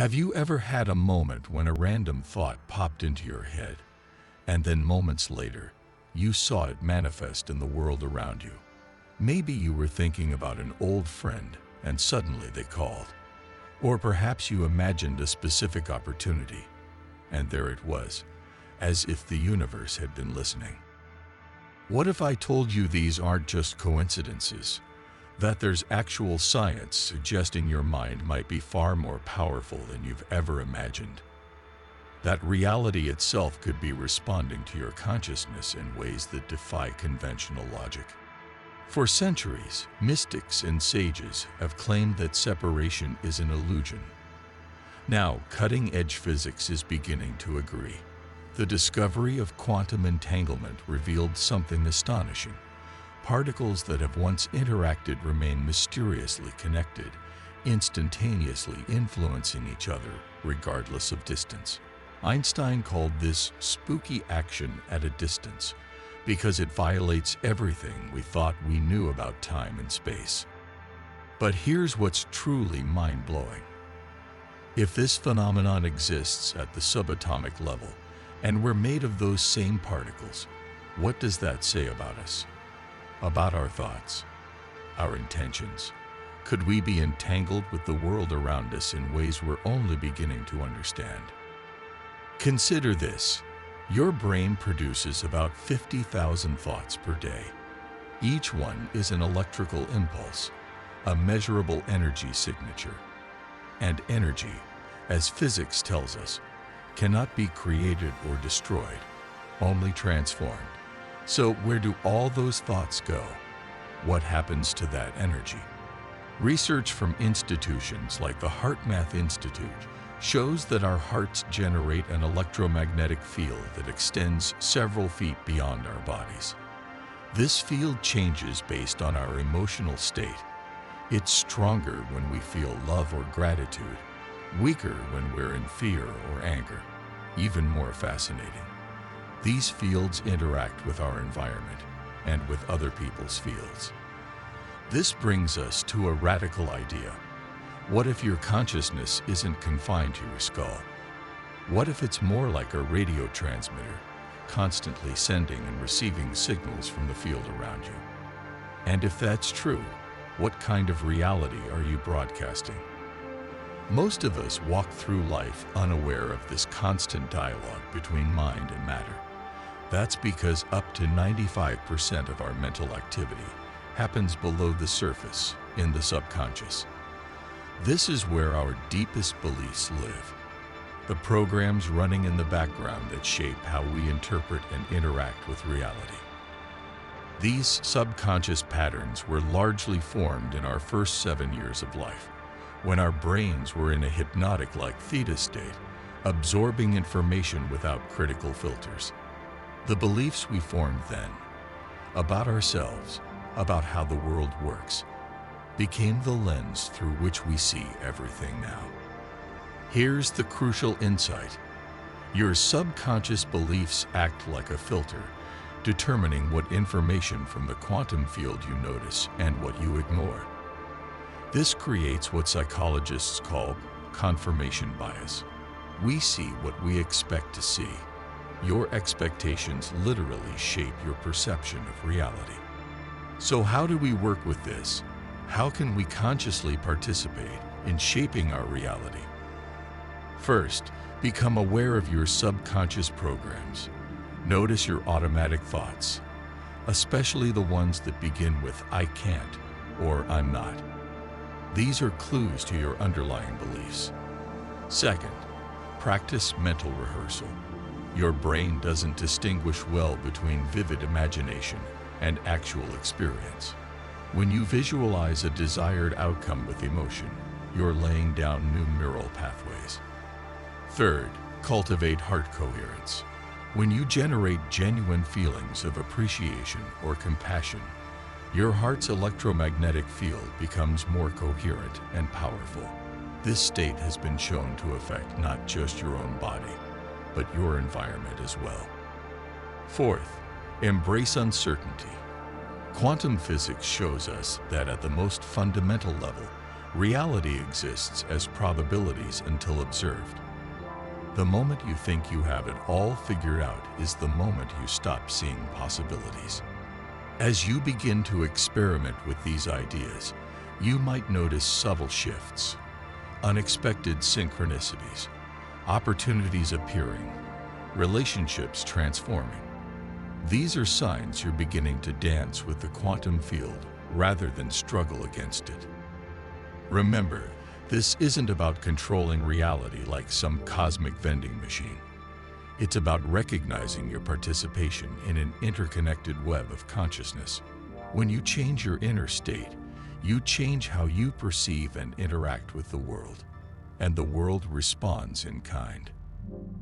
Have you ever had a moment when a random thought popped into your head, and then moments later, you saw it manifest in the world around you? Maybe you were thinking about an old friend, and suddenly they called. Or perhaps you imagined a specific opportunity, and there it was, as if the universe had been listening. What if I told you these aren't just coincidences? That there's actual science suggesting your mind might be far more powerful than you've ever imagined? That reality itself could be responding to your consciousness in ways that defy conventional logic. For centuries, mystics and sages have claimed that separation is an illusion. Now, cutting-edge physics is beginning to agree. The discovery of quantum entanglement revealed something astonishing. Particles that have once interacted remain mysteriously connected, instantaneously influencing each other regardless of distance. Einstein called this spooky action at a distance because it violates everything we thought we knew about time and space. But here's what's truly mind-blowing. If this phenomenon exists at the subatomic level, and we're made of those same particles, what does that say about us? About our thoughts, our intentions? Could we be entangled with the world around us in ways we're only beginning to understand? Consider this. Your brain produces about 50,000 thoughts per day. Each one is an electrical impulse, a measurable energy signature. And energy, as physics tells us, cannot be created or destroyed, only transformed. So where do all those thoughts go? What happens to that energy? Research from institutions like the HeartMath Institute shows that our hearts generate an electromagnetic field that extends several feet beyond our bodies. This field changes based on our emotional state. It's stronger when we feel love or gratitude, weaker when we're in fear or anger. Even more fascinating, these fields interact with our environment and with other people's fields. This brings us to a radical idea. What if your consciousness isn't confined to your skull? What if it's more like a radio transmitter, constantly sending and receiving signals from the field around you? And if that's true, what kind of reality are you broadcasting? Most of us walk through life unaware of this constant dialogue between mind and matter. That's because up to 95% of our mental activity happens below the surface, in the subconscious. This is where our deepest beliefs live, the programs running in the background that shape how we interpret and interact with reality. These subconscious patterns were largely formed in our first 7 years of life, when our brains were in a hypnotic-like theta state, absorbing information without critical filters. The beliefs we formed then, about ourselves, about how the world works, became the lens through which we see everything now. Here's the crucial insight. Your subconscious beliefs act like a filter, determining what information from the quantum field you notice and what you ignore. This creates what psychologists call confirmation bias. We see what we expect to see. Your expectations literally shape your perception of reality. So how do we work with this? How can we consciously participate in shaping our reality? First, become aware of your subconscious programs. Notice your automatic thoughts, especially the ones that begin with "I can't" or "I'm not." These are clues to your underlying beliefs. Second, practice mental rehearsal. Your brain doesn't distinguish well between vivid imagination and actual experience. When you visualize a desired outcome with emotion, you're laying down new neural pathways. Third, cultivate heart coherence. When you generate genuine feelings of appreciation or compassion, your heart's electromagnetic field becomes more coherent and powerful. This state has been shown to affect not just your own body, but your environment as well. Fourth, embrace uncertainty. Quantum physics shows us that at the most fundamental level, Reality exists as probabilities until observed. The moment you think you have it all figured out is the moment you stop seeing possibilities. As you begin to experiment with these ideas, you might notice subtle shifts, unexpected synchronicities, opportunities appearing, relationships transforming. These are signs you're beginning to dance with the quantum field rather than struggle against it. Remember, this isn't about controlling reality like some cosmic vending machine. It's about recognizing your participation in an interconnected web of consciousness. When you change your inner state, you change how you perceive and interact with the world, and the world responds in kind.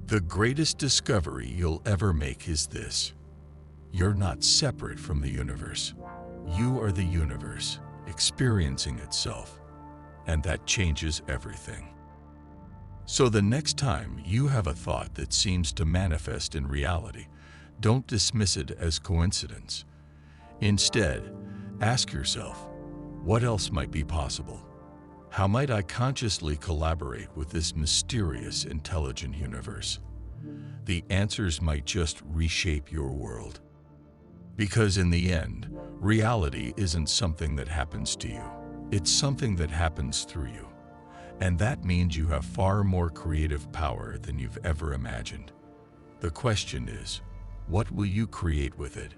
The greatest discovery you'll ever make is this: you're not separate from the universe. You are the universe, experiencing itself, and that changes everything. So the next time you have a thought that seems to manifest in reality, don't dismiss it as coincidence. Instead, ask yourself, what else might be possible? How might I consciously collaborate with this mysterious, intelligent universe? The answers might just reshape your world. Because in the end, reality isn't something that happens to you. It's something that happens through you. And that means you have far more creative power than you've ever imagined. The question is, what will you create with it?